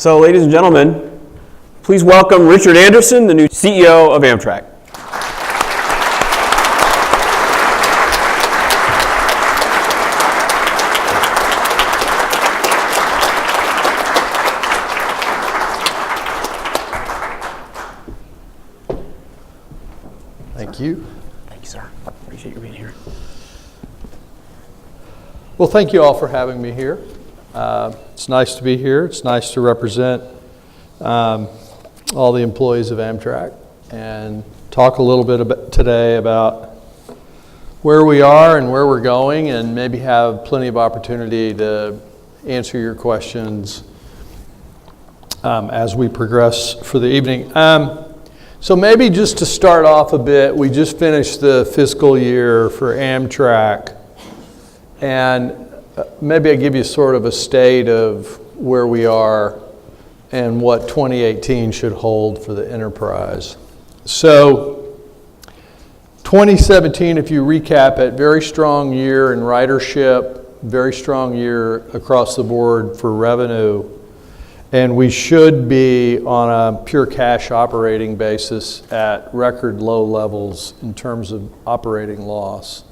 So, ladies and gentlemen, please welcome Richard Anderson, the new CEO of Amtrak. Thank you. Thank you, sir. Appreciate you being here. Well, thank you all for having me here. It's nice to be here. It's nice to represent all the employees of Amtrak and talk a little bit today about where we are and where we're going, and maybe have plenty of opportunity to answer your questions as we progress for the evening. So maybe just to start off a bit, we just finished the fiscal year for Amtrak, and maybe I give you sort of a state of where we are and what 2018 should hold for the enterprise. So 2017, if you recap it, very strong year in ridership, very strong year across the board for revenue, and we should be on a pure cash operating basis at record low levels in terms of operating loss.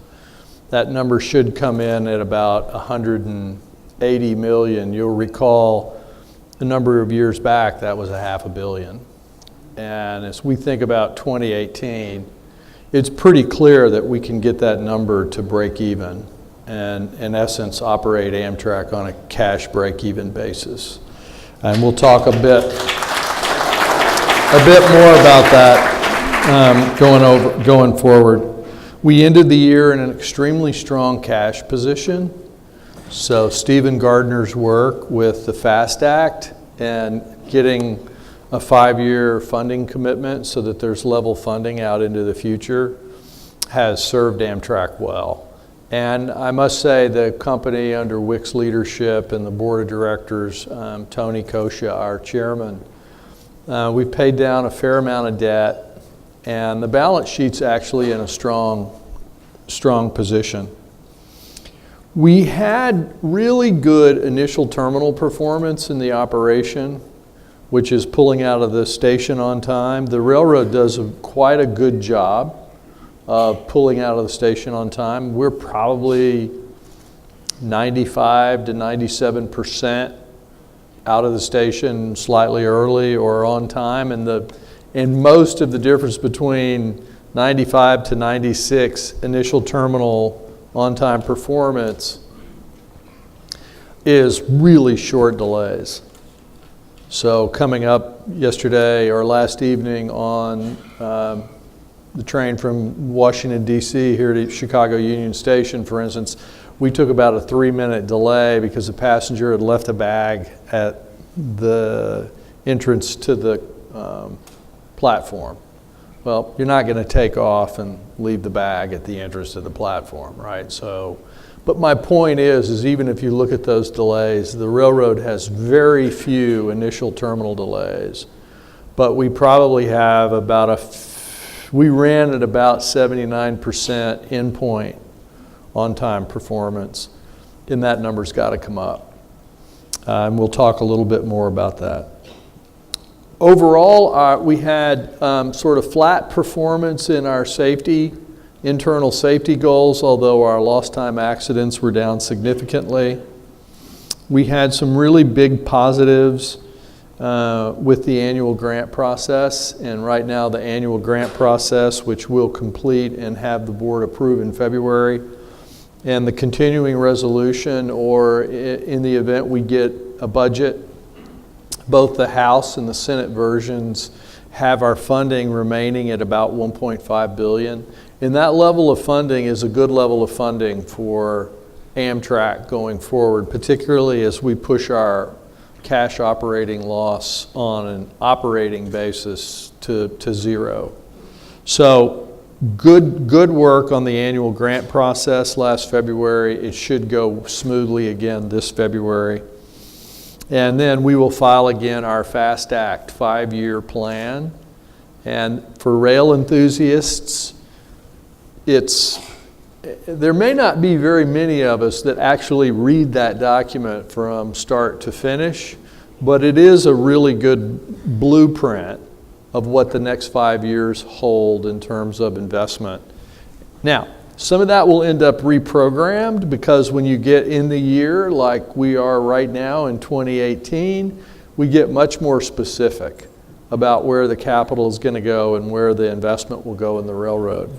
That number should come in at about 180 million. You'll recall a number of years back that was $500 million. And as we think about 2018, it's pretty clear that we can get that number to break even and in essence operate Amtrak on a cash break even basis. And we'll talk a bit more about that going forward. We ended the year in an extremely strong cash position. So Stephen Gardner's work with the FAST Act and getting a 5-year funding commitment so that there's level funding out into the future has served Amtrak well. And I must say the company under Wick's leadership and the board of directors, Tony Kosha, our chairman, we've paid down a fair amount of debt, and the balance sheet's actually in a strong position. We had really good initial terminal performance in the operation, which is pulling out of the station on time. The railroad does quite a good job of pulling out of the station on time. We're probably 95 to 97% out of the station slightly early or on time, and most of the difference between 95 to 96 initial terminal on-time performance is really short delays. So coming up yesterday or last evening on the train from Washington, D.C. here to Chicago Union Station, for instance, we took about a 3-minute delay because the passenger had left a bag at the entrance to the platform. Well, you're not going to take off and leave the bag at the entrance to the platform, right? So, but my point is even if you look at those delays, the railroad has very few initial terminal delays, but we probably have we ran at about 79% endpoint on-time performance, and that number's got to come up. And we'll talk a little bit more about that. Overall, we had sort of flat performance in our internal safety goals, although our lost time accidents were down significantly. We had some really big positives with the annual grant process, and right now the annual grant process, which we'll complete and have the board approve in February, and the continuing resolution, or in the event we get a budget, both the House and the Senate versions have our funding remaining at about $1.5 billion. And that level of funding is a good level of funding for Amtrak going forward, particularly as we push our cash operating loss on an operating basis to zero. So good work on the annual grant process last February. It should go smoothly again this February. And then we will file again our FAST Act 5-year plan. And for rail enthusiasts, there may not be very many of us that actually read that document from start to finish, but it is a really good blueprint of what the next 5 years hold in terms of investment. Now, some of that will end up reprogrammed because when you get in the year like we are right now in 2018, we get much more specific about where the capital is going to go and where the investment will go in the railroad.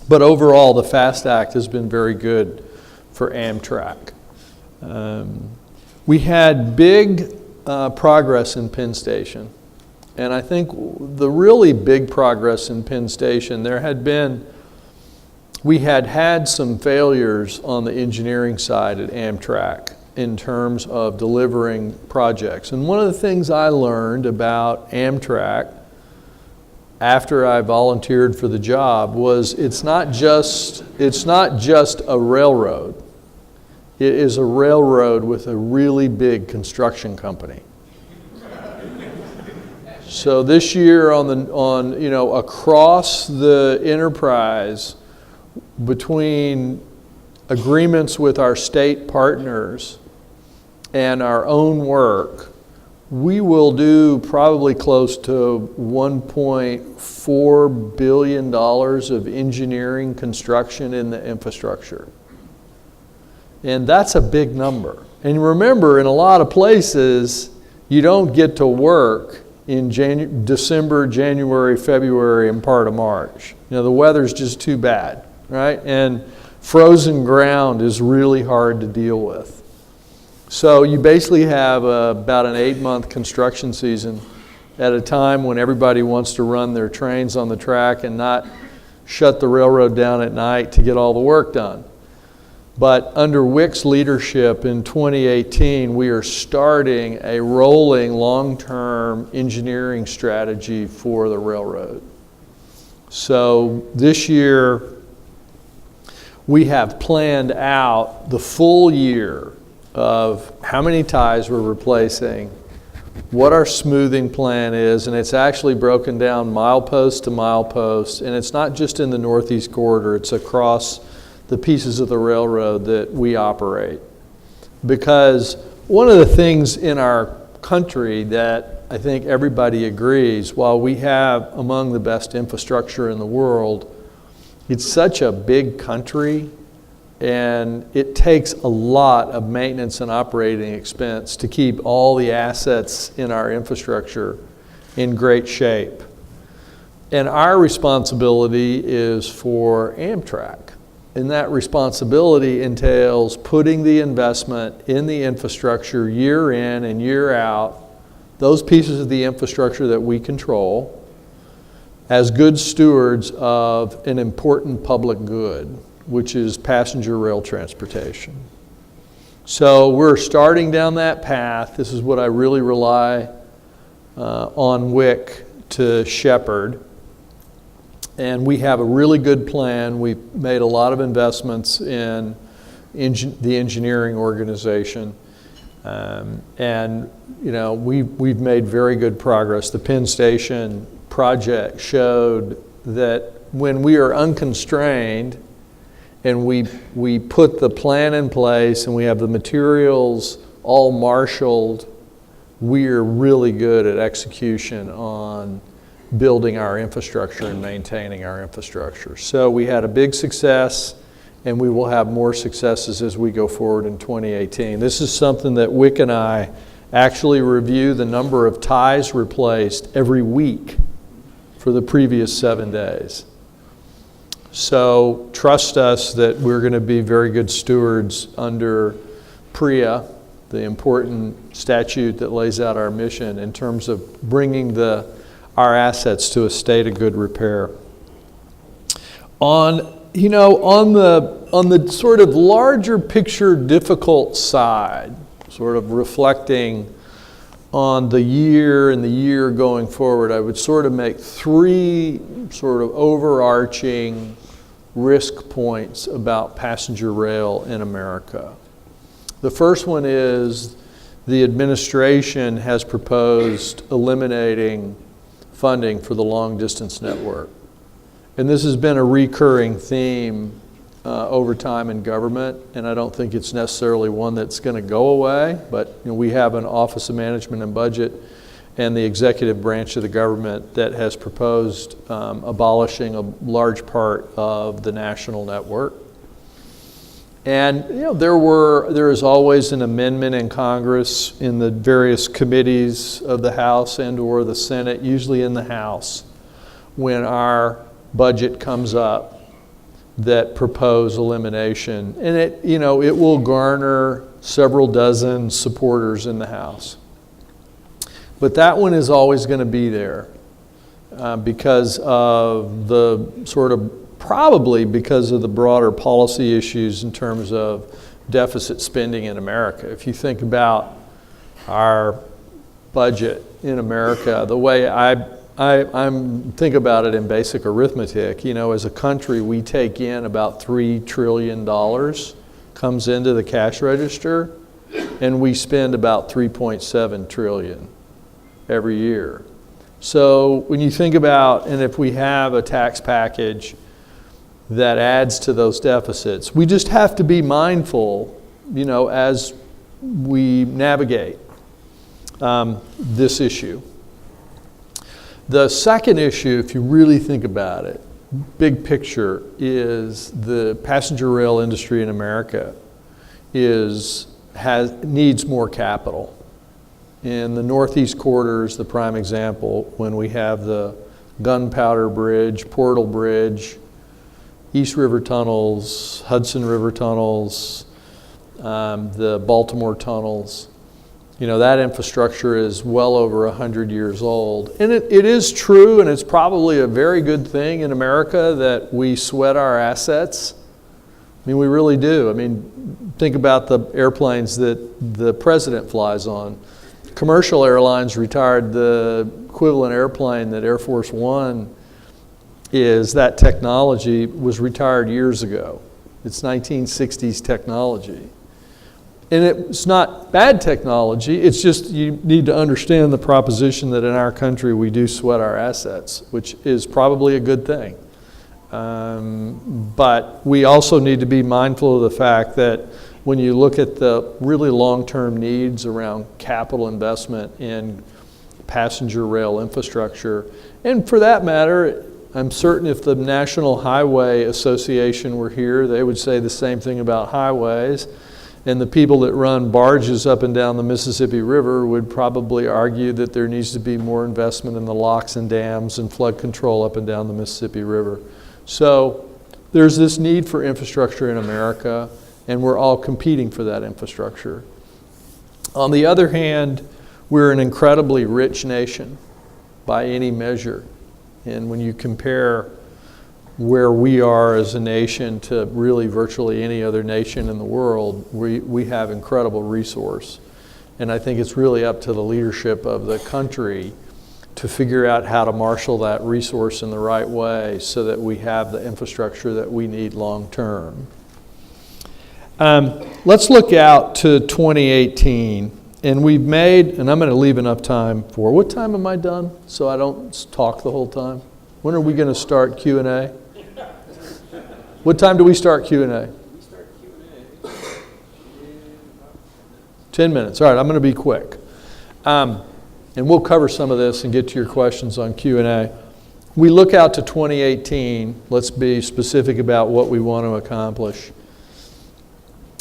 But overall, the FAST Act has been very good for Amtrak. We had big progress in Penn Station. And I think the really big progress in Penn Station, we had had some failures on the engineering side at Amtrak in terms of delivering projects. And one of the things I learned about Amtrak after I volunteered for the job was it's not just a railroad. It is a railroad with a really big construction company. So this year across the enterprise, between agreements with our state partners and our own work, we will do probably close to $1.4 billion of engineering construction in the infrastructure. And that's a big number. And remember, in a lot of places, you don't get to work in December, January, February, and part of March. The weather's just too bad, right? And frozen ground is really hard to deal with. So you basically have about an 8-month construction season at a time when everybody wants to run their trains on the track and not shut the railroad down at night to get all the work done. But under Wick's leadership in 2018, we are starting a rolling long-term engineering strategy for the railroad. So this year, we have planned out the full year of how many ties we're replacing, what our smoothing plan is, and it's actually broken down milepost to milepost, and it's not just in the Northeast Corridor, it's across the pieces of the railroad that we operate. Because one of the things in our country that I think everybody agrees, while we have among the best infrastructure in the world, it's such a big country and it takes a lot of maintenance and operating expense to keep all the assets in our infrastructure in great shape. And our responsibility is for Amtrak. And that responsibility entails putting the investment in the infrastructure year in and year out, those pieces of the infrastructure that we control, as good stewards of an important public good, which is passenger rail transportation. So we're starting down that path. This is what I really rely on Wick to shepherd. And we have a really good plan. We've made a lot of investments in the engineering organization. We've made very good progress. The Penn Station project showed that when we are unconstrained and we put the plan in place and we have the materials all marshaled, we're really good at execution on building our infrastructure and maintaining our infrastructure. So we had a big success, and we will have more successes as we go forward in 2018. This is something that Wick and I actually review the number of ties replaced every week for the previous 7 days. So trust us that we're going to be very good stewards under PREA, the important statute that lays out our mission in terms of bringing our assets to a state of good repair. On the sort of larger picture difficult side, sort of reflecting on the year and the year going forward, I would sort of make 3 sort of overarching risk points about passenger rail in America. The first one is the administration has proposed eliminating funding for the long distance network. And this has been a recurring theme over time in government, and I don't think it's necessarily one that's going to go away, but we have an Office of Management and Budget and the executive branch of the government that has proposed abolishing a large part of the national network. And there is always an amendment in Congress in the various committees of the House and or the Senate, usually in the House, when our budget comes up, that propose elimination, and it will garner several dozen supporters in the House. But that one is always going to be there because of probably because of the broader policy issues in terms of deficit spending in America. If you think about our budget in America, the way I think about it in basic arithmetic, as a country, we take in about $3 trillion comes into the cash register, and we spend about 3.7 trillion every year. So when you think about, and if we have a tax package that adds to those deficits, we just have to be mindful, as we navigate this issue. The second issue, if you really think about it, big picture, is the passenger rail industry in America needs more capital. In the Northeast Corridor is the prime example, when we have the Gunpowder Bridge, Portal Bridge, East River tunnels, Hudson River tunnels, the Baltimore tunnels. That infrastructure is well over 100 years old. And it is true, and it's probably a very good thing in America that we sweat our assets. We really do. Think about the airplanes that the president flies on. Commercial airlines retired the equivalent airplane that Air Force One is. That technology was retired years ago. It's 1960s technology. And it's not bad technology, it's just you need to understand the proposition that in our country we do sweat our assets, which is probably a good thing. But we also need to be mindful of the fact that when you look at the really long-term needs around capital investment in passenger rail infrastructure, and for that matter, I'm certain if the National Highway Association were here, they would say the same thing about highways. And the people that run barges up and down the Mississippi River would probably argue that there needs to be more investment in the locks and dams and flood control up and down the Mississippi River. So there's this need for infrastructure in America, and we're all competing for that infrastructure. On the other hand, we're an incredibly rich nation by any measure. And when you compare where we are as a nation to really virtually any other nation in the world, we have incredible resource. And I think it's really up to the leadership of the country to figure out how to marshal that resource in the right way so that we have the infrastructure that we need long term. Let's look out to 2018. And we've made, and I'm going to leave enough time for, what time am I done so I don't talk the whole time? When are we going to start Q&A? What time do we start Q&A? We start Q&A in 10 minutes. All right, I'm going to be quick. And we'll cover some of this and get to your questions on Q&A. We look out to 2018. Let's be specific about what we want to accomplish.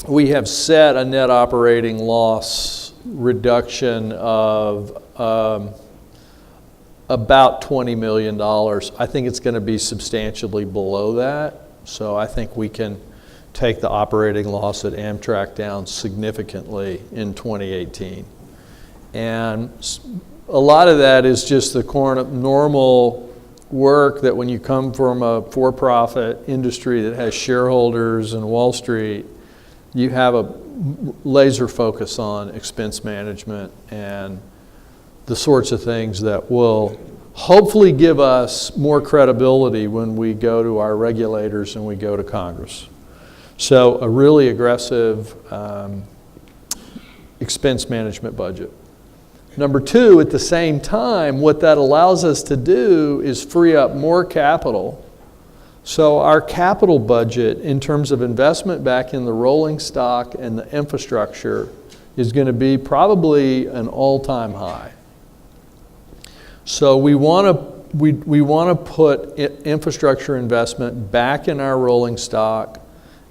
We have set a net operating loss reduction of about $20 million. I think it's going to be substantially below that. So I think we can take the operating loss at Amtrak down significantly in 2018. And a lot of that is just the normal work that when you come from a for-profit industry that has shareholders and Wall Street, you have a laser focus on expense management and the sorts of things that will hopefully give us more credibility when we go to our regulators and we go to Congress. So a really aggressive expense management budget. Number two, at the same time, what that allows us to do is free up more capital So our capital budget in terms of investment back in the rolling stock and the infrastructure is going to be probably an all-time high. So we want to put infrastructure investment back in our rolling stock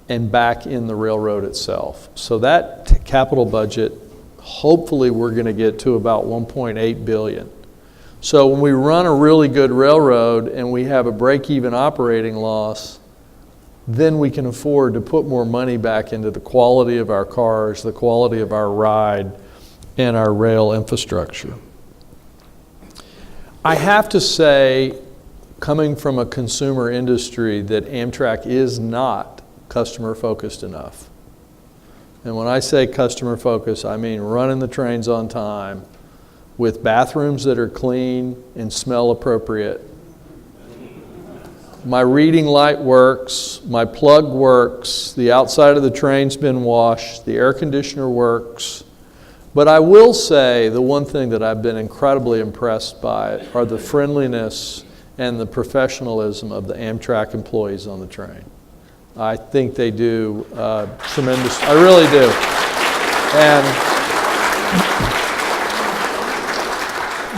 and back in the railroad itself. So that capital budget, hopefully we're going to get to about $1.8 billion. So when we run a really good railroad and we have a break-even operating loss, then we can afford to put more money back into the quality of our cars, the quality of our ride, and our rail infrastructure. I have to say, coming from a consumer industry, that Amtrak is not customer-focused enough. And when I say customer-focused, I mean running the trains on time, with bathrooms that are clean and smell appropriate. My reading light works, my plug works, the outside of the train's been washed, the air conditioner works. But I will say the one thing that I've been incredibly impressed by are the friendliness and the professionalism of the Amtrak employees on the train. I think they do tremendous, I really do. And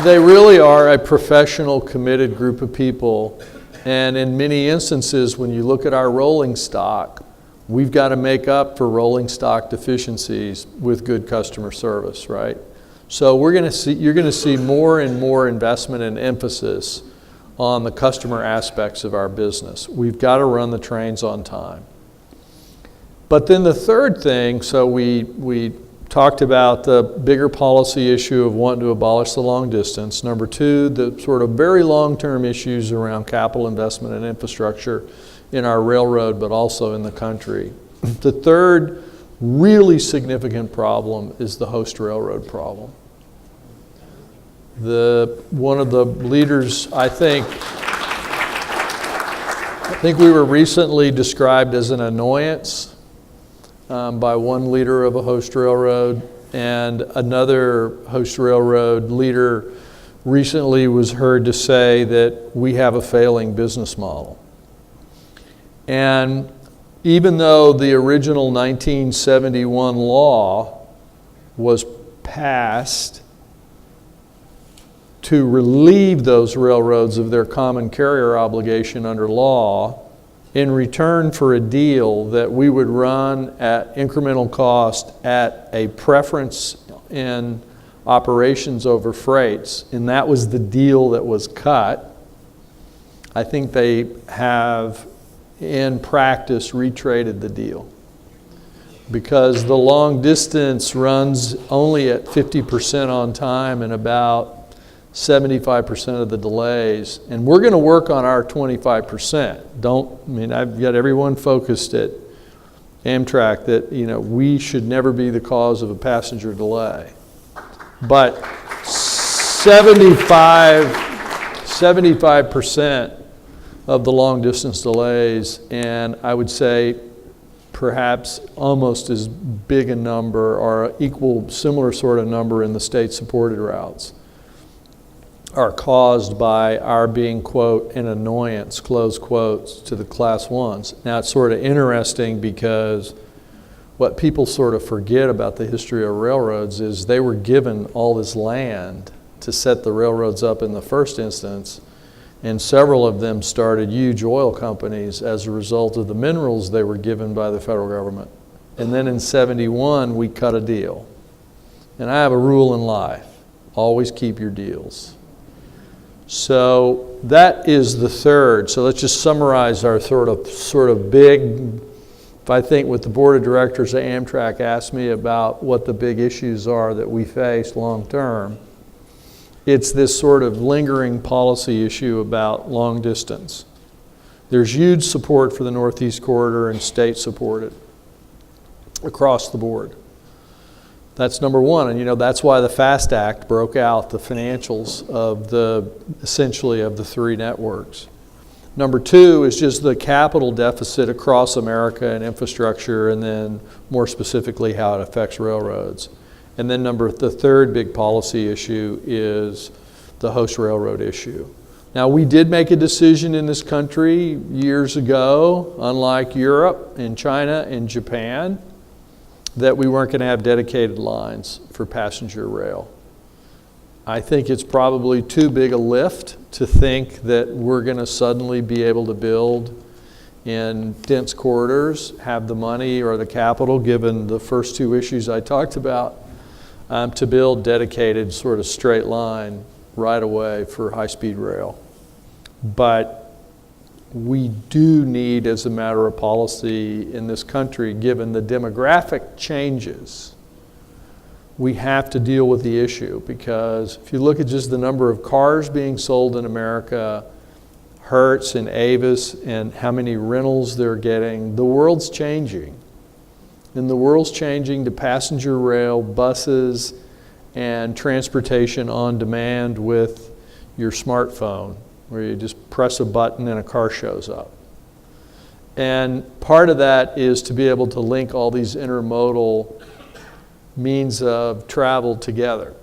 they really are a professional, committed group of people. And in many instances, when you look at our rolling stock, we've got to make up for rolling stock deficiencies with good customer service, right? So you're going to see more and more investment and emphasis on the customer aspects of our business. We've got to run the trains on time. But then the third thing, so we talked about the bigger policy issue of wanting to abolish the long distance. Number two, the sort of very long-term issues around capital investment and infrastructure in our railroad, but also in the country. The third really significant problem is the host railroad problem. One of the leaders, I think we were recently described as an annoyance by one leader of a host railroad, and another host railroad leader recently was heard to say that we have a failing business model. And even though the original 1971 law was passed to relieve those railroads of their common carrier obligation under law, in return for a deal that we would run at incremental cost at a preference in operations over freights, and that was the deal that was cut, I think they have, in practice, retraded the deal. Because the long distance runs only at 50% on time and about 75% of the delays, and we're going to work on our 25%. I've got everyone focused at Amtrak that we should never be the cause of a passenger delay. But 75% of the long distance delays, and I would say perhaps almost as big a number or equal, similar sort of number in the state supported routes, are caused by our being, quote, an annoyance, close quotes, to the class ones. Now it's sort of interesting because what people sort of forget about the history of railroads is they were given all this land to set the railroads up in the first instance, and several of them started huge oil companies as a result of the minerals they were given by the federal government. And then in '71, we cut a deal. And I have a rule in life: always keep your deals. So that is the third. So let's just summarize our sort of big, if I think what the board of directors of Amtrak asked me about what the big issues are that we face long term, it's this sort of lingering policy issue about long distance. There's huge support for the Northeast Corridor and state supported across the board. That's number one, and that's why the FAST Act broke out the financials of essentially of the three networks. Number two is just the capital deficit across America and infrastructure, and then more specifically how it affects railroads. And then the third big policy issue is the host railroad issue. Now, we did make a decision in this country years ago, unlike Europe and China and Japan, that we weren't going to have dedicated lines for passenger rail. I think it's probably too big a lift to think that we're going to suddenly be able to build in dense corridors, have the money or the capital, given the first two issues I talked about, to build dedicated sort of straight line right away for high-speed rail. But we do need, as a matter of policy in this country, given the demographic changes, we have to deal with the issue, because if you look at just the number of cars being sold in America, Hertz and Avis, and how many rentals they're getting, the world's changing. And the world's changing to passenger rail, buses, and transportation on demand with your smartphone, where you just press a button and a car shows up. And part of that is to be able to link all these intermodal means of travel together.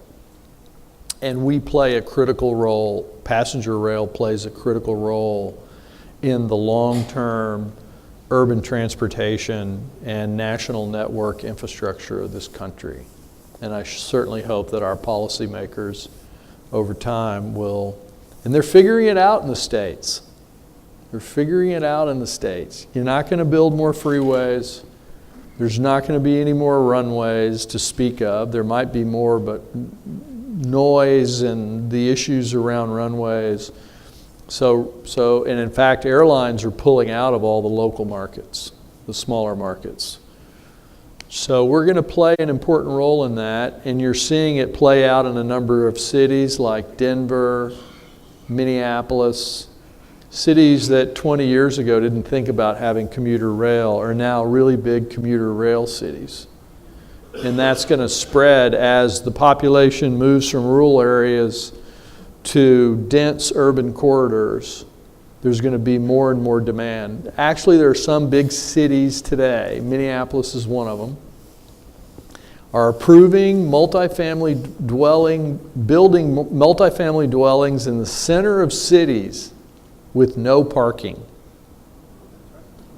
And we play a critical role, passenger rail plays a critical role in the long-term urban transportation and national network infrastructure of this country. And I certainly hope that our policymakers over time will, and they're figuring it out in the States. They're figuring it out in the States. You're not going to build more freeways. There's not going to be any more runways to speak of. There might be more, but noise and the issues around runways. So, and in fact, airlines are pulling out of all the local markets, the smaller markets. So we're going to play an important role in that, and you're seeing it play out in a number of cities like Denver, Minneapolis. Cities that 20 years ago didn't think about having commuter rail are now really big commuter rail cities. And that's going to spread as the population moves from rural areas to dense urban corridors. There's going to be more and more demand. Actually, there are some big cities today, Minneapolis is one of them, are approving building multifamily dwellings in the center of cities with no parking.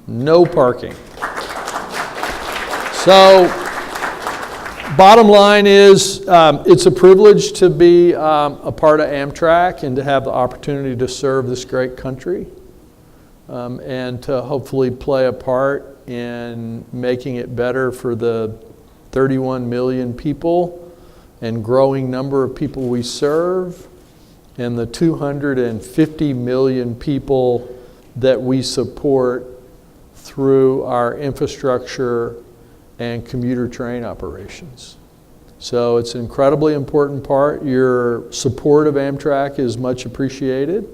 No parking. So, bottom line is, it's a privilege to be a part of Amtrak and to have the opportunity to serve this great country, and to hopefully play a part in making it better for the 31 million people and growing number of people we serve, and the 250 million people that we support through our infrastructure and commuter train operations. So it's an incredibly important part. Your support of Amtrak is much appreciated.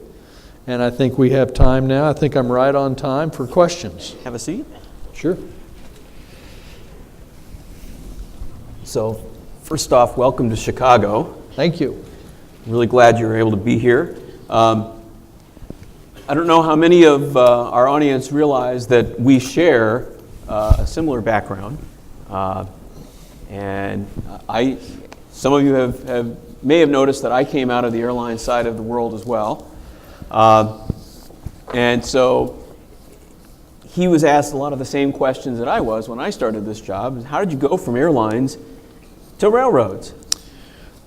And I think we have time now. I think I'm right on time for questions. Have a seat. Sure. So, first off, welcome to Chicago. Thank you. Really glad you were able to be here. I don't know how many of our audience realize that we share a similar background. And some of you may have noticed that I came out of the airline side of the world as well. And so he was asked a lot of the same questions that I was when I started this job. How did you go from airlines to railroads?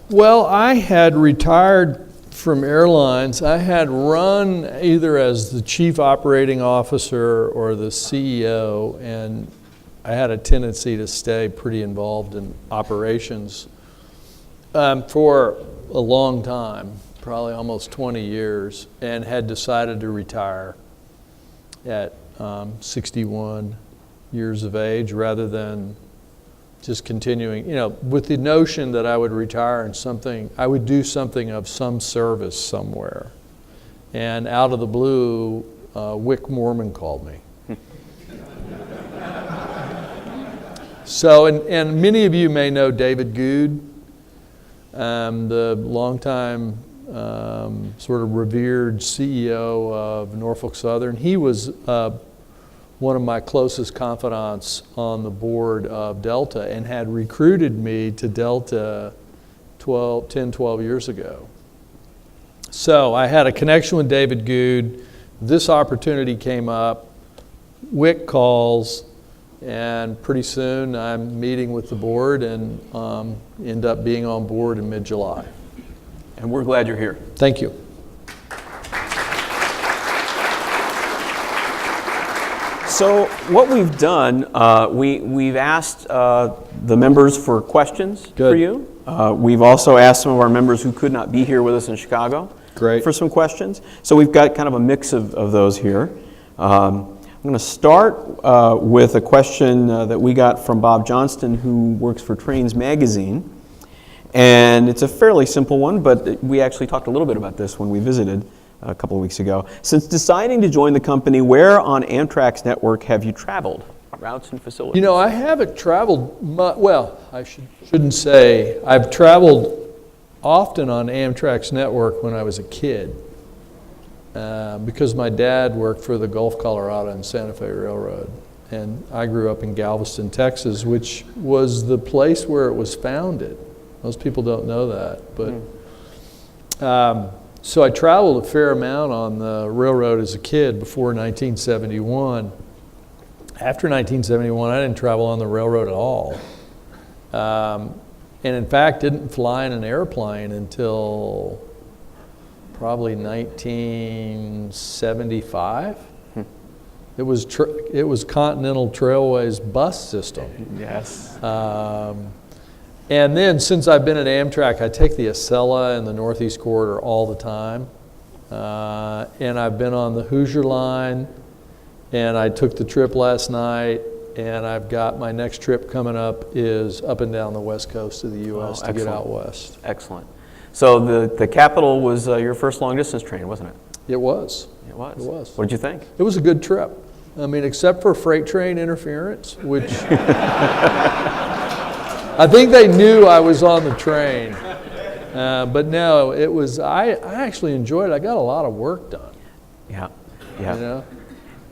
Well, I had retired from airlines. I had run either as the chief operating officer or the CEO, and I had a tendency to stay pretty involved in operations for a long time, probably almost 20 years, and had decided to retire at 61 years of age rather than just continuing, with the notion that I would retire and I would do something of some service somewhere. And out of the blue, Wick Mormon called me. So, and many of you may know David Good, the longtime sort of revered CEO of Norfolk Southern. He was one of my closest confidants on the board of Delta and had recruited me to Delta 10, 12 years ago. So I had a connection with David Good. This opportunity came up. Wick calls, and pretty soon I'm meeting with the board and end up being on board in mid-July. And we're glad you're here. Thank you. So what we've done, we've asked the members for questions for you. We've also asked some of our members who could not be here with us in Chicago for some questions. So we've got kind of a mix of those here. I'm going to start with a question that we got from Bob Johnston, who works for Trains Magazine. And it's a fairly simple one, but we actually talked a little bit about this when we visited a couple of weeks ago. Since deciding to join the company, where on Amtrak's network have you traveled? Routes and facilities. You know, I haven't traveled much. Well, I shouldn't say. I've traveled often on Amtrak's network when I was a kid because my dad worked for the Gulf, Colorado and Santa Fe Railroad. And I grew up in Galveston, Texas, which was the place where it was founded. Most people don't know that. But so I traveled a fair amount on the railroad as a kid before 1971. After 1971, I didn't travel on the railroad at all. And in fact, didn't fly in an airplane until probably 1975. It was Continental Trailways bus system. Yes. And then since I've been at Amtrak, I take the Acela and the Northeast Corridor all the time. And I've been on the Hoosier line, and I took the trip last night, and I've got my next trip coming up is up and down the west coast of the U.S. to get out west. Excellent. So the Capital was your first long-distance train, wasn't it? It was. It was. It was. What did you think? It was a good trip. I mean, except for freight train interference, which I think they knew I was on the train. But no, it was, I actually enjoyed it. I got a lot of work done. Yeah. You know?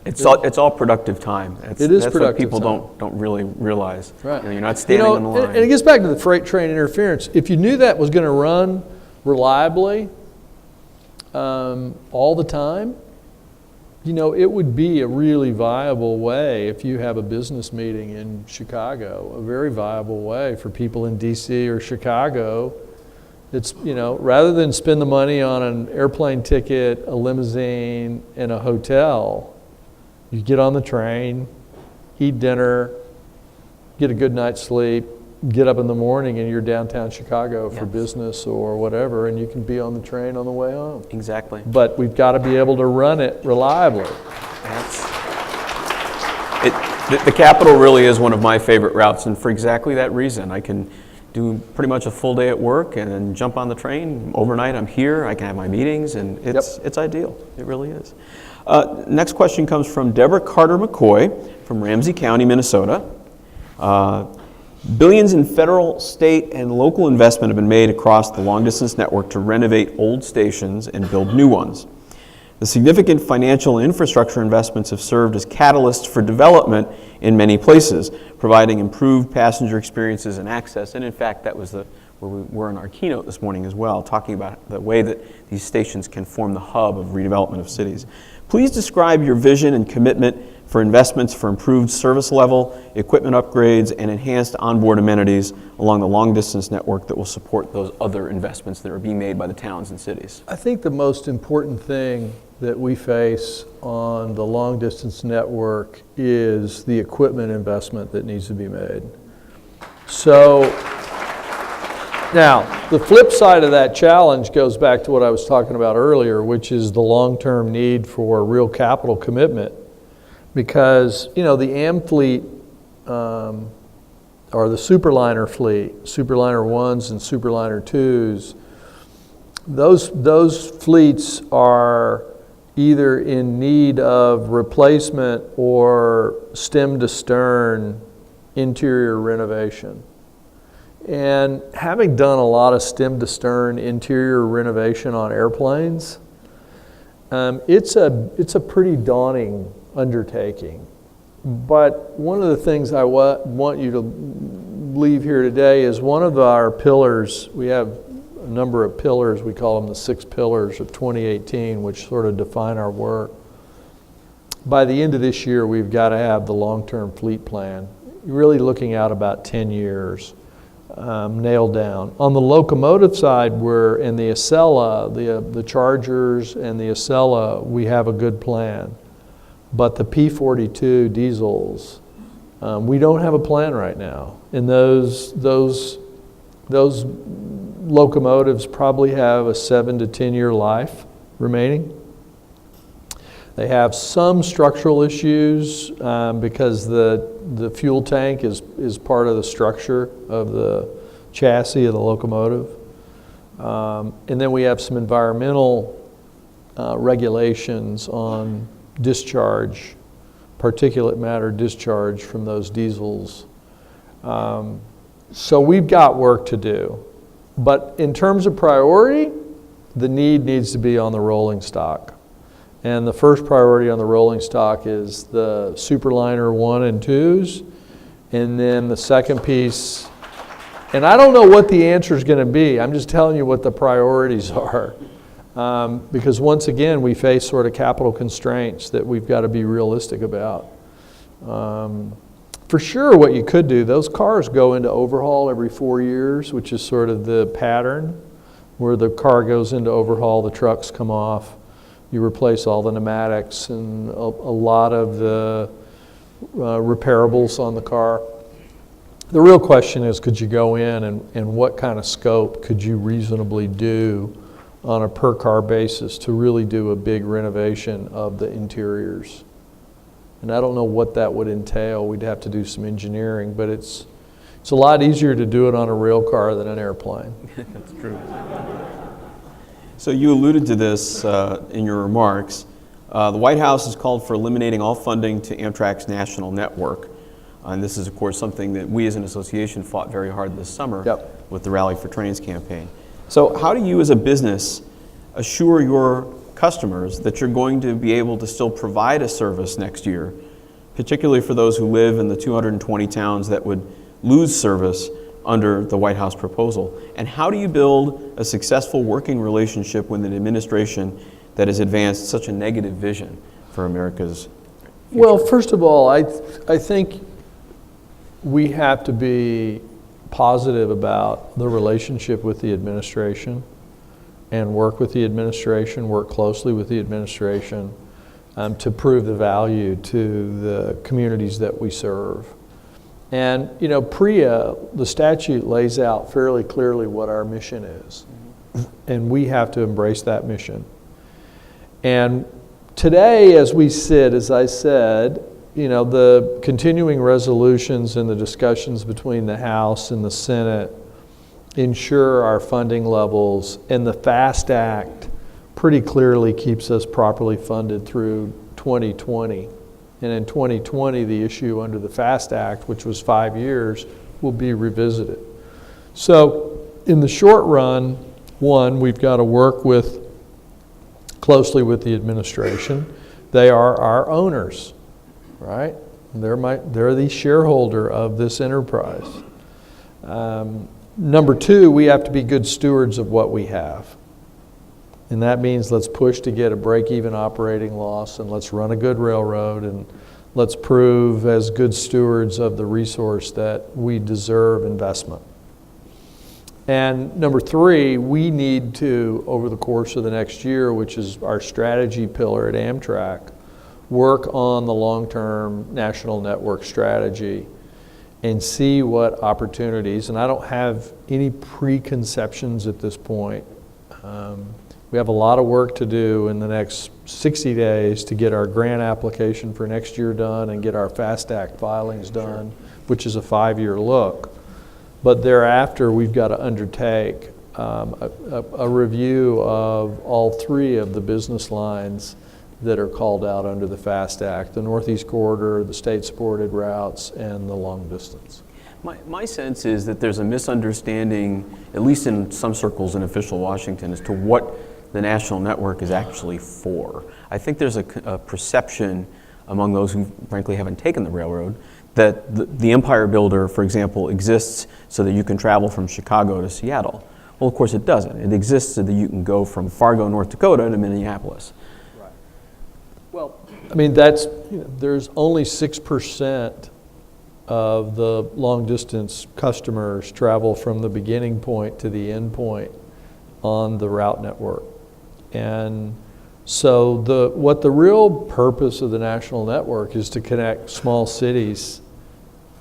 It's all productive time. It is that's productive what people time. don't really realize. Right. You're not standing on the line. And it gets back to the freight train interference. If you knew that was going to run reliably all the time, you know, it would be a really viable way if you have a business meeting in Chicago, a very viable way for people in DC or Chicago. It's, you know, rather than spend the money on an airplane ticket, a limousine, and a hotel, you get on the train, eat dinner, get a good night's sleep, get up in the morning and you're downtown Chicago for business or whatever, and you can be on the train on the way home. Exactly. But we've got to be able to run it reliably. The Capital really is one of my favorite routes, and for exactly that reason. I can do pretty much a full day at work and then jump on the train. Overnight I'm here, I can have my meetings, and it's ideal. It really is. Next question comes from Deborah Carter McCoy from Ramsey County, Minnesota. Billions in federal, state, and local investment have been made across the long-distance network to renovate old stations and build new ones. The significant financial and infrastructure investments have served as catalysts for development in many places, providing improved passenger experiences and access. And in fact, that was where we were in our keynote this morning as well, talking about the way that these stations can form the hub of redevelopment of cities. Please describe your vision and commitment for investments for improved service level, equipment upgrades, and enhanced onboard amenities along the long-distance network that will support those other investments that are being made by the towns and cities. I think the most important thing that we face on the long-distance network is the equipment investment that needs to be made. So now, the flip side of that challenge goes back to what I was talking about earlier, which is the long-term need for real capital commitment. Because, you know, the AM fleet, or the Superliner fleet, Superliner 1s and Superliner 2s, those fleets are either in need of replacement or stem to stern interior renovation. And having done a lot of stem to stern interior renovation on airplanes, it's a pretty daunting undertaking. But one of the things I want you to leave here today is one of our pillars. We have number of pillars. We call them the 6 pillars of 2018, which sort of define our work. By the end of this year, we've got to have the long-term fleet plan, really looking out about 10 years, nailed down. On the locomotive side, we're in the Acela, the Chargers and the Acela, we have a good plan. But the P42 diesels, we don't have a plan right now. And those locomotives probably have a 7 to 10 year life remaining. They have some structural issues because the fuel tank is part of the structure of the chassis of the locomotive. And then we have some environmental regulations on discharge, particulate matter discharge from those diesels. So we've got work to do. But in terms of priority, the need needs to be on the rolling stock. And the first priority on the rolling stock is the Superliner 1 and 2s. And then the second piece, and I don't know what the answer is going to be. I'm just telling you what the priorities are. Because once again, we face sort of capital constraints that we've got to be realistic about. For sure, what you could do, those cars go into overhaul every 4 years, which is sort of the pattern, where the car goes into overhaul, the trucks come off. You replace all the pneumatics and a lot of the repairables on the car. The real question is, could you go in and what kind of scope could you reasonably do on a per car basis to really do a big renovation of the interiors? And I don't know what that would entail. We'd have to do some engineering, but it's a lot easier to do it on a rail car than an airplane. That's true. So you alluded to this in your remarks. The White House has called for eliminating all funding to Amtrak's national network. And this is, of course, something that we as an association fought very hard this summer with the Rally for Trains campaign. So how do you as a business assure your customers that you're going to be able to still provide a service next year, particularly for those who live in the 220 towns that would lose service under the White House proposal? And how do you build a successful working relationship with an administration that has advanced such a negative vision for America's future? Well, first of all, I think we have to be positive about the relationship with the administration and work with the administration, work closely with the administration to prove the value to the communities that we serve. And, you know, PREA, the statute lays out fairly clearly what our mission is. And we have to embrace that mission. And today, as we sit, as I said, you know, the continuing resolutions and the discussions between the House and the Senate ensure our funding levels, and the FAST Act pretty clearly keeps us properly funded through 2020. And in 2020, the issue under the FAST Act, which was 5 years, will be revisited. So in the short run, one, we've got to work closely with the administration. They are our owners, right? They're the shareholder of this enterprise. Number two, we have to be good stewards of what we have. And that means let's push to get a break-even operating loss, and let's run a good railroad, and let's prove as good stewards of the resource that we deserve investment. And number three, we need to, over the course of the next year, which is our strategy pillar at Amtrak, work on the long-term national network strategy and see what opportunities, and I don't have any preconceptions at this point. We have a lot of work to do in the next 60 days to get our grant application for next year done and get our FAST Act filings done, which is a 5-year look. But thereafter, we've got to undertake a review of all three of the business lines that are called out under the FAST Act: the Northeast Corridor, the state-supported routes, and the long distance. My sense is that there's a misunderstanding, at least in some circles in official Washington, as to what the national network is actually for. I think there's a perception among those who frankly haven't taken the railroad that the Empire Builder, for example, exists so that you can travel from Chicago to Seattle. Well, of course it doesn't. It exists so that you can go from Fargo, North Dakota to Minneapolis. Right. Well, I mean, that's, there's only 6% of the long-distance customers travel from the beginning point to the end point on the route network. And so what the real purpose of the national network is to connect small cities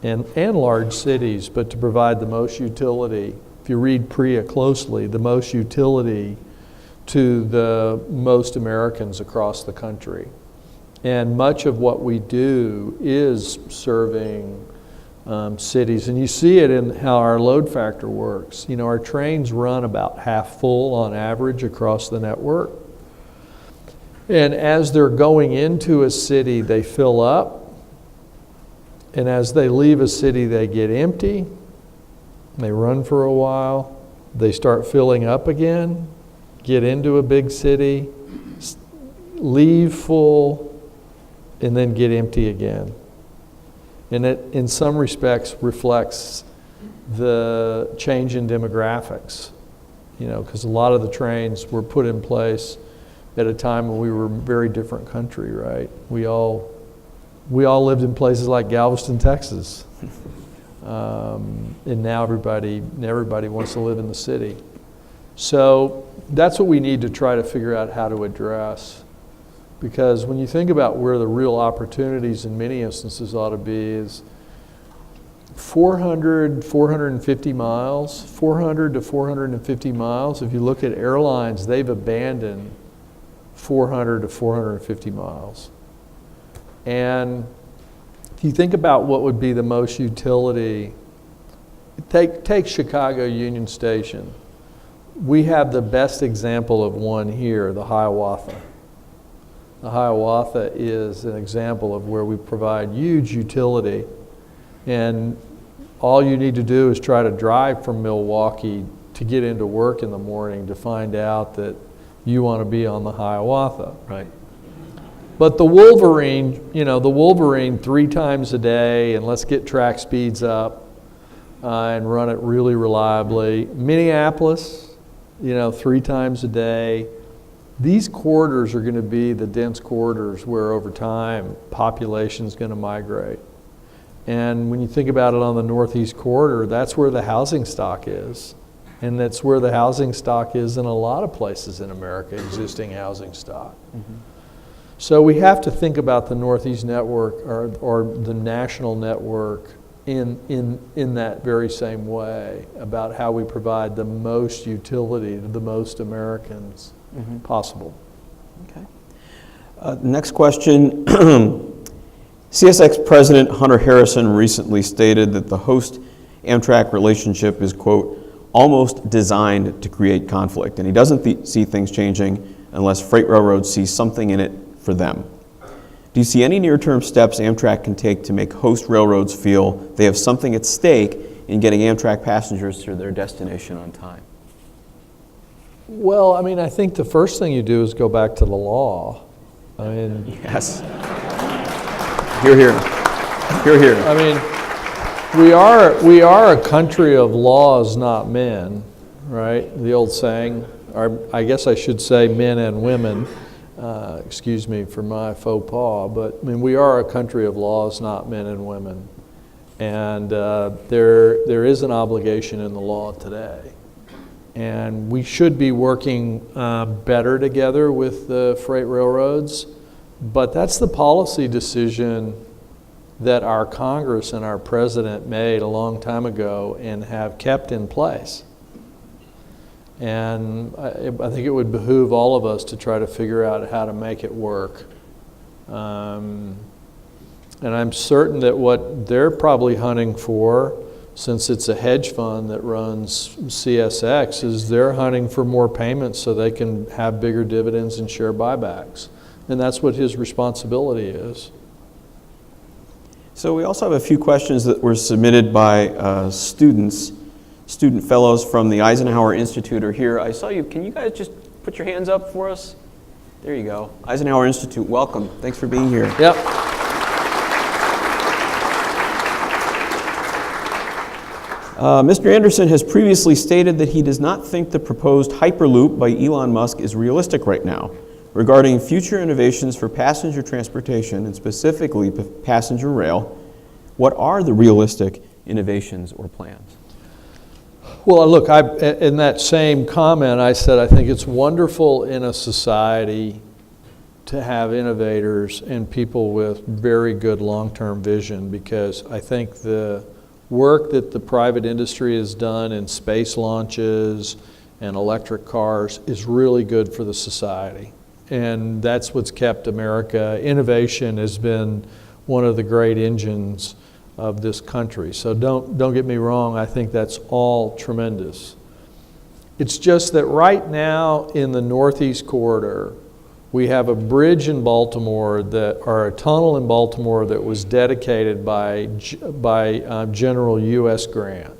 and large cities, but to provide the most utility, if you read PREA closely, the most utility to the most Americans across the country. And much of what we do is serving cities, and you see it in how our load factor works. You know, our trains run about half full on average across the network. And as they're going into a city, they fill up. And as they leave a city, they get empty. They run for a while. They start filling up again, get into a big city, leave full, and then get empty again. And it, in some respects, reflects the change in demographics. You know, because a lot of the trains were put in place at a time when we were a very different country, right? We all lived in places like Galveston, Texas, and now everybody wants to live in the city. So that's what we need to try to figure out how to address. Because when you think about where the real opportunities in many instances ought to be is 450 miles, 400 to 450 miles. If you look at airlines, they've abandoned 400 to 450 miles. And if you think about what would be the most utility, take Chicago Union Station. We have the best example of one here, the Hiawatha. The Hiawatha is an example of where we provide huge utility, and all you need to do is try to drive from Milwaukee to get into work in the morning to find out that you want to be on the Hiawatha. Right. But the Wolverine, you know, the Wolverine 3 times a day, and let's get track speeds up and run it really reliably. Minneapolis, you know, 3 times a day. These corridors are going to be the dense corridors where over time population is going to migrate. And when you think about it on the Northeast corridor, that's where the housing stock is. And that's where the housing stock is in a lot of places in America, existing housing stock. Mm-hmm. So we have to think about the Northeast network or the national network in that very same way, about how we provide the most utility to the most Americans possible. Okay. Next question. CSX President Hunter Harrison recently stated that the host-Amtrak relationship is, quote, almost designed to create conflict, and he doesn't see things changing unless freight railroads see something in it for them. Do you see any near-term steps Amtrak can take to make host railroads feel they have something at stake in getting Amtrak passengers to their destination on time? Well, I mean, I think the first thing you do is go back to the law. I mean, yes. Hear, hear. Hear, hear. I mean, we are a country of laws, not men, right? The old saying, or I guess I should say men and women. Excuse me for my faux pas, but I mean, we are a country of laws, not men and women. And there is an obligation in the law today. And we should be working better together with the freight railroads, but that's the policy decision that our Congress and our president made a long time ago and have kept in place. And I think it would behoove all of us to try to figure out how to make it work. And I'm certain that what they're probably hunting for, since it's a hedge fund that runs CSX, is they're hunting for more payments so they can have bigger dividends and share buybacks. And that's what his responsibility is. So we also have a few questions that were submitted by student fellows from the Eisenhower Institute are here. I saw you. Can you guys just put your hands up for us? There you go. Eisenhower Institute, welcome. Thanks for being here. Yep. Mr. Anderson has previously stated that he does not think the proposed Hyperloop by Elon Musk is realistic right now. Regarding future innovations for passenger transportation, and specifically passenger rail, what are the realistic innovations or plans? Well, look, in that same comment, I said I think it's wonderful in a society to have innovators and people with very good long-term vision, because I think the work that the private industry has done in space launches and electric cars is really good for the society. And that's what's kept America. Innovation has been one of the great engines of this country. So don't get me wrong, I think that's all tremendous. It's just that right now in the Northeast Corridor, we have a bridge in Baltimore or a tunnel in Baltimore that was dedicated by General U.S. Grant.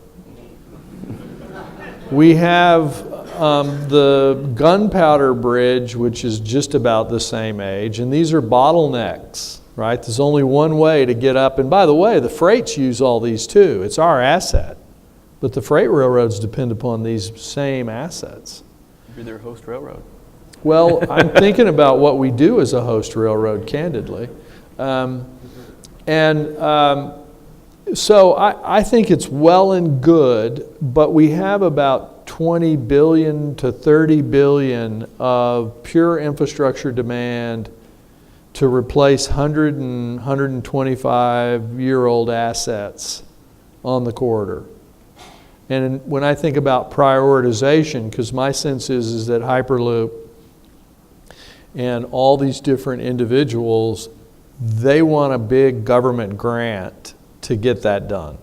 We have the Gunpowder Bridge, which is just about the same age, and these are bottlenecks, right? There's only one way to get up, and by the way, the freights use all these too. It's our asset, but the freight railroads depend upon these same assets. You're their host railroad. Well, I'm thinking about what we do as a host railroad, candidly. So I think it's well and good, but we have about 20 billion to 30 billion of pure infrastructure demand to replace 100 and 125-year-old assets on the corridor. And when I think about prioritization, because my sense is that Hyperloop and all these different individuals, they want a big government grant to get that done.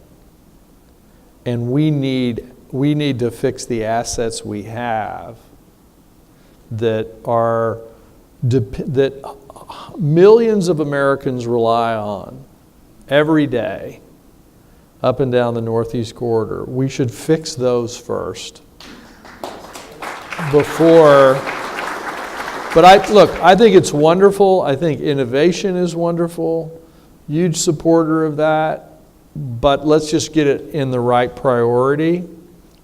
And we need to fix the assets we have that millions of Americans rely on every day up and down the Northeast Corridor. We should fix those first before. But I think it's wonderful. I think innovation is wonderful. Huge supporter of that. But let's just get it in the right priority.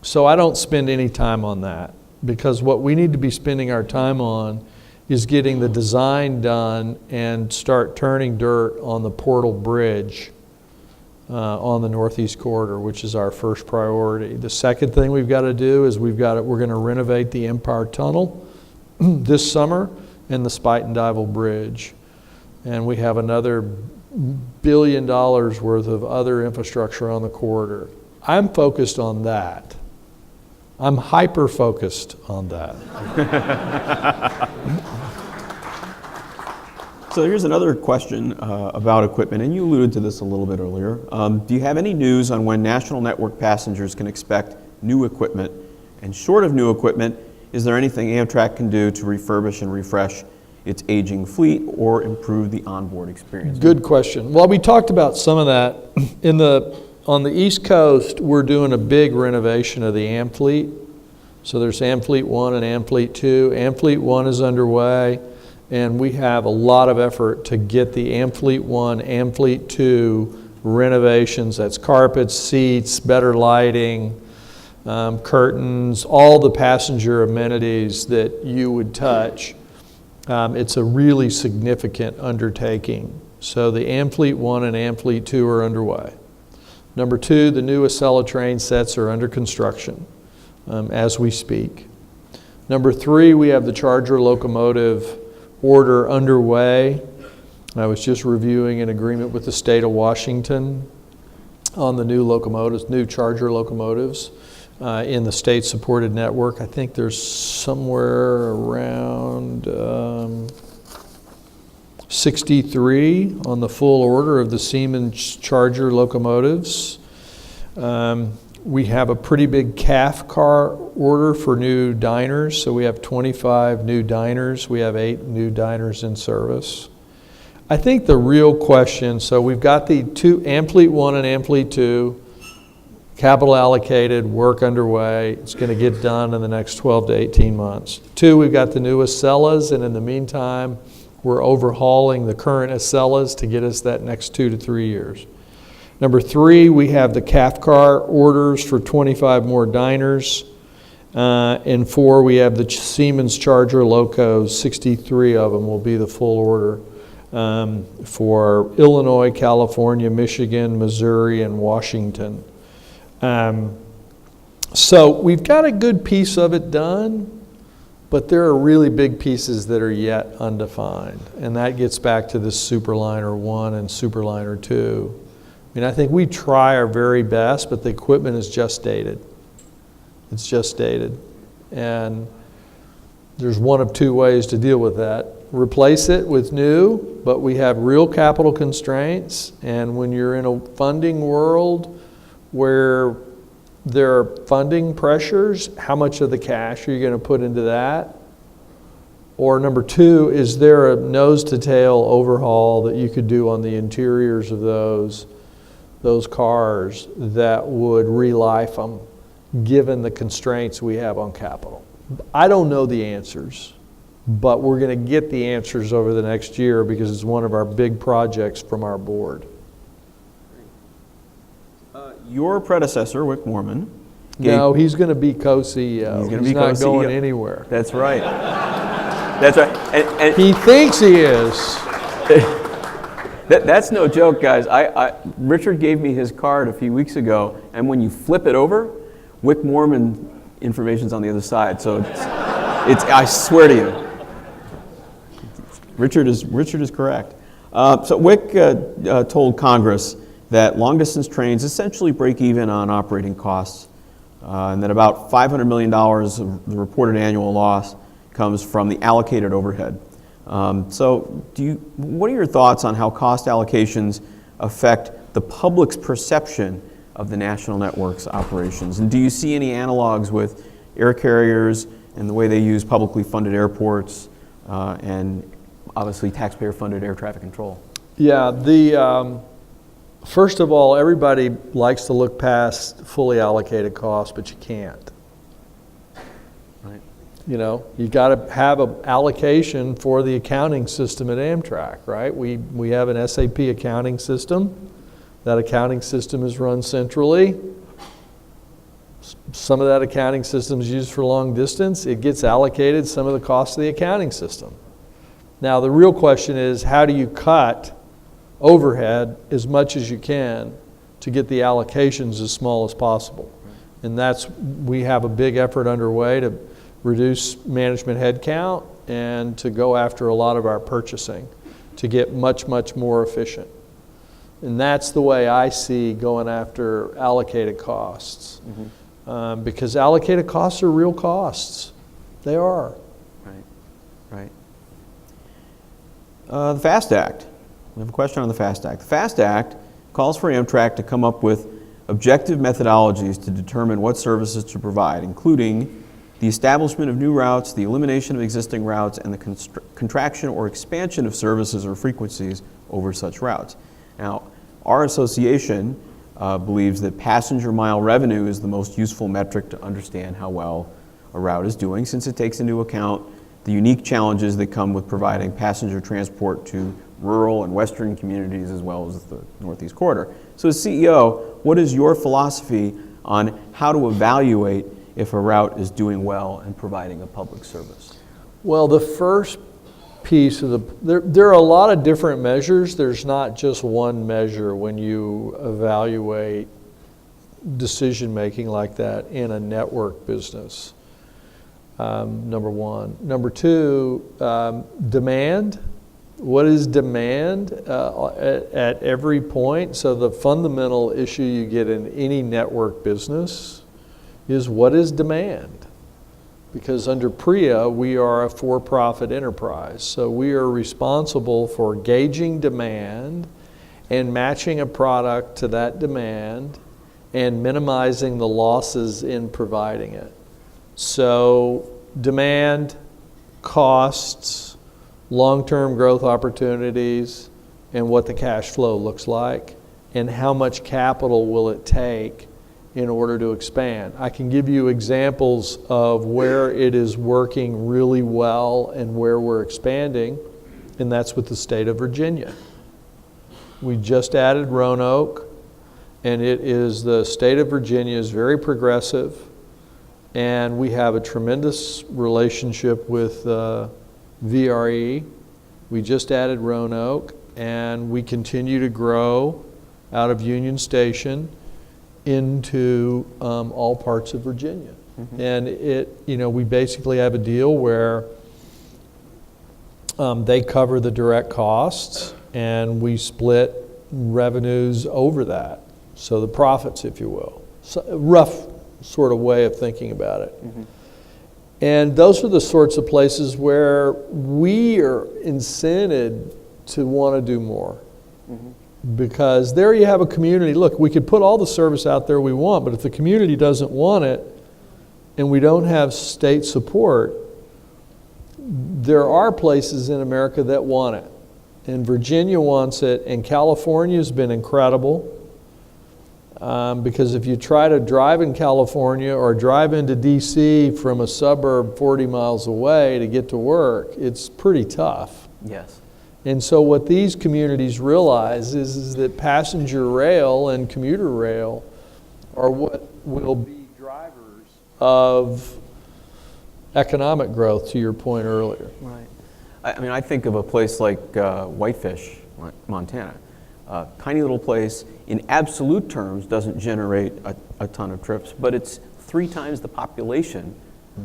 So I don't spend any time on that, because what we need to be spending our time on is getting the design done and start turning dirt on the Portal Bridge on the Northeast Corridor, which is our first priority. The second thing we've got to do is we're going to renovate the Empire Tunnel this summer, and the Spuyten Duyvil Bridge. And we have another $1 billion worth of other infrastructure on the corridor. I'm focused on that. I'm hyper-focused on that. So here's another question about equipment, and you alluded to this a little bit earlier. Do you have any news on when National Network passengers can expect new equipment? And short of new equipment, is there anything Amtrak can do to refurbish and refresh its aging fleet or improve the onboard experience? Good question. Well, we talked about some of that. On the East Coast, we're doing a big renovation of the Am fleet. So there's Am Fleet 1 and Am Fleet 2. Am Fleet 1 is underway, and we have a lot of effort to get the Am Fleet 1, Am Fleet 2 renovations. That's carpets, seats, better lighting, curtains, all the passenger amenities that you would touch. It's a really significant undertaking. So the Am Fleet 1 and Am Fleet 2 are underway. Number 2, the new Acela train sets are under construction as we speak. Number 3, we have the Charger locomotive order underway. I was just reviewing an agreement with the state of Washington on the new locomotives, new Charger locomotives in the state-supported network. I think there's somewhere around 63 on the full order of the Siemens Charger locomotives. We have a pretty big CAF car order for new diners, so we have 25 new diners. We have 8 new diners in service. I think the real question, so we've got the two Am Fleet 1 and Am Fleet 2, capital allocated, work underway. It's going to get done in the next 12 to 18 months. 2, we've got the new Acelas, and in the meantime, we're overhauling the current Acelas to get us that next 2 to 3 years. Number 3, we have the CAF car orders for 25 more diners. And 4, we have the Siemens Charger locos. 63 of them will be the full order for Illinois, California, Michigan, Missouri, and Washington. So we've got a good piece of it done, but there are really big pieces that are yet undefined. And that gets back to this Superliner 1 and Superliner 2. I mean, I think we try our very best, but the equipment is just dated. It's just dated. And there's one of 2 ways to deal with that. Replace it with new, but we have real capital constraints. And when you're in a funding world where there are funding pressures, how much of the cash are you going to put into that? Or number 2, is there a nose-to-tail overhaul that you could do on the interiors of those cars that would relife them, given the constraints we have on capital? I don't know the answers, but we're going to get the answers over the next year because it's one of our big projects from our board. Your predecessor, Wick Moorman. No, he's going to be co-CEO. He's not going anywhere. That's right. That's right. And he thinks he is. That's no joke, guys. Richard gave me his card a few weeks ago, and when you flip it over, Wick Moorman information's on the other side. So it's I swear to you, Richard is correct. So Wick told Congress that long-distance trains essentially break even on operating costs, and that about $500 million of the reported annual loss comes from the allocated overhead. So what are your thoughts on how cost allocations affect the public's perception of the national network's operations? And do you see any analogs with air carriers and the way they use publicly funded airports and obviously taxpayer-funded air traffic control? Yeah, first of all, everybody likes to look past fully allocated costs, but you can't. Right. You know, you got to have an allocation for the accounting system at Amtrak, right? We have an SAP accounting system. That accounting system is run centrally. Some of that accounting system is used for long distance. It gets allocated some of the costs of the accounting system. Now, the real question is, how do you cut overhead as much as you can to get the allocations as small as possible? And we have a big effort underway to reduce management headcount and to go after a lot of our purchasing to get much, much more efficient. And that's the way I see going after allocated costs. Mm-hmm. Because allocated costs are real costs. They are. Right. The FAST Act. We have a question on the FAST Act. The FAST Act calls for Amtrak to come up with objective methodologies to determine what services to provide, including the establishment of new routes, the elimination of existing routes, and the contraction or expansion of services or frequencies over such routes. Now, our association believes that passenger mile revenue is the most useful metric to understand how well a route is doing, since it takes into account the unique challenges that come with providing passenger transport to rural and western communities as well as the Northeast Corridor. So as CEO, what is your philosophy on how to evaluate if a route is doing well and providing a public service? Well, the first piece of there are a lot of different measures. There's not just one measure when you evaluate decision making like that in a network business. Number one. Number two, demand. What is demand at every point? So the fundamental issue you get in any network business is what is demand? Because under PREA, we are a for-profit enterprise. So we are responsible for gauging demand and matching a product to that demand and minimizing the losses in providing it. So demand, costs, long-term growth opportunities, and what the cash flow looks like, and how much capital will it take in order to expand. I can give you examples of where it is working really well and where we're expanding, and that's with the state of Virginia. We just added Roanoke. and it is the state of Virginia is very progressive, and we have a tremendous relationship with VRE. We just added Roanoke, and we continue to grow out of Union Station into all parts of Virginia. Mm-hmm. And we basically have a deal where they cover the direct costs, and we split revenues over that. So the profits, if you will. So a rough sort of way of thinking about it. Mm-hmm. And those are the sorts of places where we are incented to want to do more. Mm-hmm. Because there you have a community. Look, we could put all the service out there we want, but if the community doesn't want it and we don't have state support, there are places in America that want it. And Virginia wants it, and California's been incredible. Because if you try to drive in California or drive into DC from a suburb 40 miles away to get to work, it's pretty tough. Yes. And so what these communities realize is that passenger rail and commuter rail are what will be drivers of economic growth, to your point earlier. Right. I mean, I think of a place like Whitefish, Montana. Tiny little place, in absolute terms, doesn't generate a ton of trips, but it's 3 times the population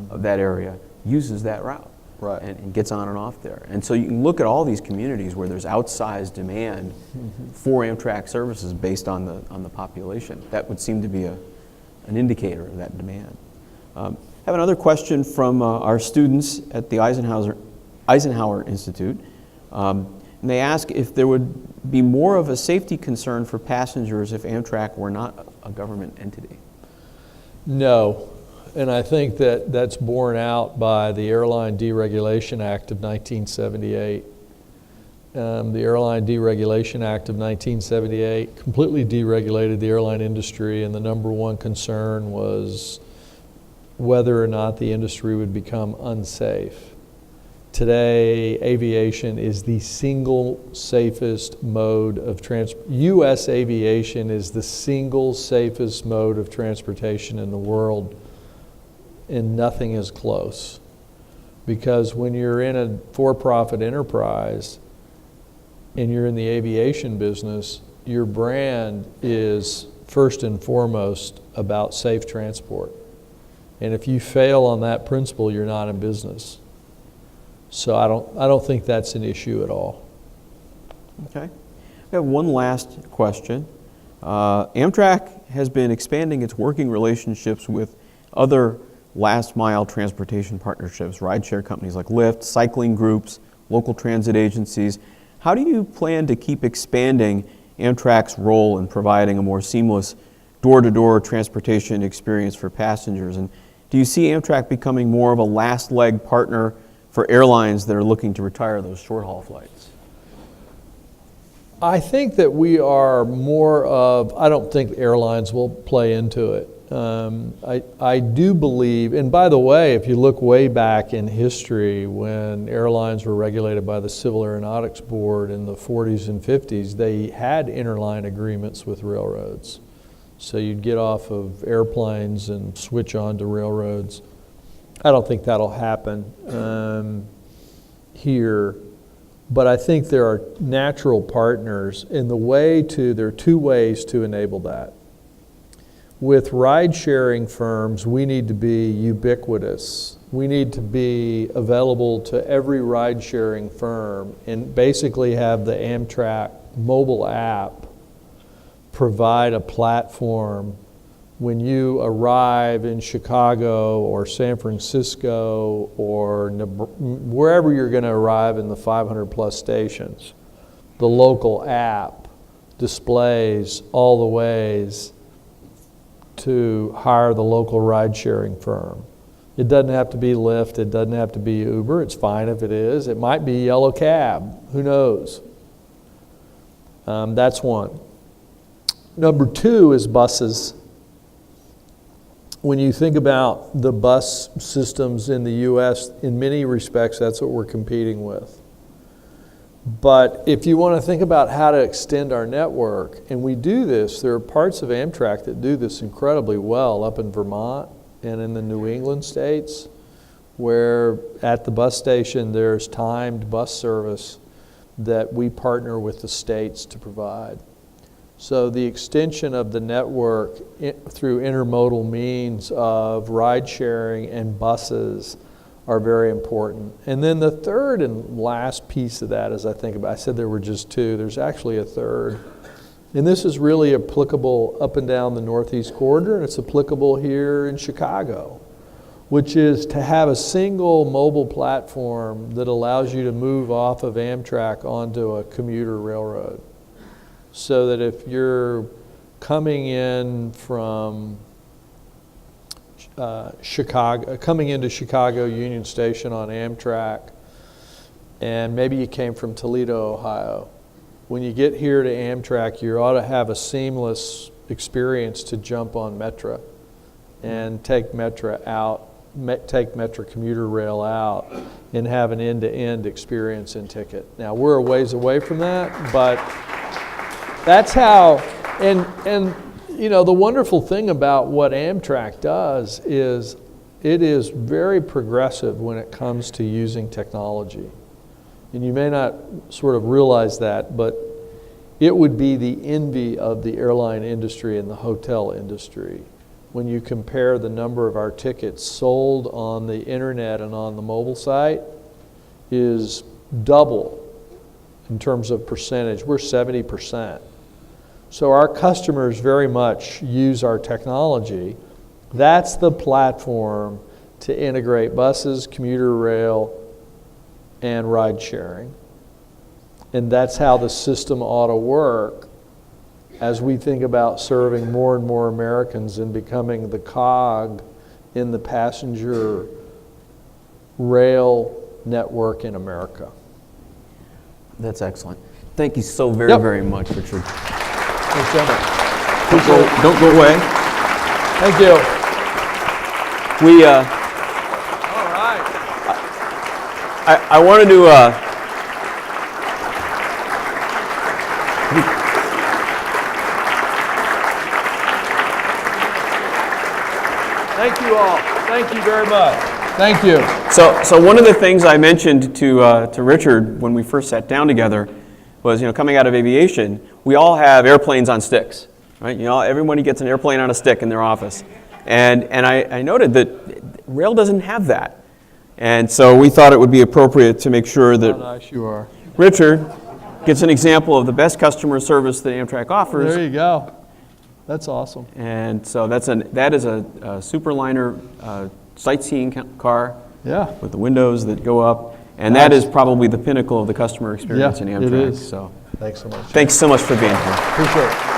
of that area uses that route. Right. And gets on and off there. And so you can look at all these communities where there's outsized demand for Amtrak services based on the population. That would seem to be an indicator of that demand. I have another question from our students at the Eisenhower Institute. And they ask if there would be more of a safety concern for passengers if Amtrak were not a government entity. No. And I think that that's borne out by the Airline Deregulation Act of 1978. The Airline Deregulation Act of 1978 completely deregulated the airline industry, and the number one concern was whether or not the industry would become unsafe. Today, aviation is the single safest mode of U.S. aviation is the single safest mode of transportation in the world. And nothing is close. Because when you're in a for-profit enterprise and you're in the aviation business, your brand is first and foremost about safe transport. And if you fail on that principle, you're not in business. So I don't think that's an issue at all. Okay. We have one last question. Amtrak has been expanding its working relationships with other last mile transportation partnerships, rideshare companies like Lyft, cycling groups, local transit agencies. How do you plan to keep expanding Amtrak's role in providing a more seamless door-to-door transportation experience for passengers? And do you see Amtrak becoming more of a last leg partner for airlines that are looking to retire those short-haul flights? I think that we are more of, I don't think airlines will play into it. I do believe, and by the way, if you look way back in history when airlines were regulated by the Civil Aeronautics Board in the 40s and 50s, they had interline agreements with railroads. So you'd get off of airplanes and switch on to railroads. I don't think that'll happen here, but I think there are natural partners, and there are 2 ways to enable that. With ride-sharing firms, we need to be ubiquitous. We need to be available to every ride-sharing firm and basically have the Amtrak mobile app provide a platform when you arrive in Chicago or San Francisco or wherever you're going to arrive in the 500 plus stations. The local app displays all the ways to hire the local ride-sharing firm. It doesn't have to be Lyft, it doesn't have to be Uber, it's fine if it is. It might be Yellow Cab, who knows? That's one. Number 2 is buses. When you think about the bus systems in the U.S., in many respects, that's what we're competing with. But if you want to think about how to extend our network, and we do this, there are parts of Amtrak that do this incredibly well up in Vermont and in the New England states, where at the bus station there's timed bus service that we partner with the states to provide. So the extension of the network through intermodal means of ride sharing and buses are very important. And then the third and last piece of that, as I think about, I said there were just two, there's actually a third. And this is really applicable up and down the Northeast Corridor, and it's applicable here in Chicago, which is to have a single mobile platform that allows you to move off of Amtrak onto a commuter railroad. So that if you're coming in from coming into Chicago Union Station on Amtrak, and maybe you came from Toledo, Ohio, when you get here to Amtrak, you ought to have a seamless experience to jump on Metra and take Metra out, take Metra commuter rail out, and have an end-to-end experience in ticket. Now, we're a ways away from that, but that's how, and you know, the wonderful thing about what Amtrak does is it is very progressive when it comes to using technology. And you may not sort of realize that, but it would be the envy of the airline industry and the hotel industry when you compare the number of our tickets sold on the internet and on the mobile site is double in terms of percentage. We're 70%. So our customers very much use our technology. That's the platform to integrate buses, commuter rail, and ride sharing. And that's how the system ought to work as we think about serving more and more Americans and becoming the cog in the passenger rail network in America. That's excellent. Thank you so very, very much, Richard. Thanks, gentlemen. Don't go away. Thank you. We, All right. I wanted to, Thank you all. Thank you very much. Thank you. So one of the things I mentioned to Richard when we first sat down together was, you know, coming out of aviation, we all have airplanes on sticks, right? You know, everybody gets an airplane on a stick in their office. And I noted that rail doesn't have that. And so we thought it would be appropriate to make sure that How nice you are. Richard gets an example of the best customer service that Amtrak offers. There you go. That's awesome. And so that is a Superliner sightseeing car Yeah. with the windows that go up. And that is probably the pinnacle of the customer experience in Amtrak. It is. So Thanks so much. thanks so much for being here. Appreciate it.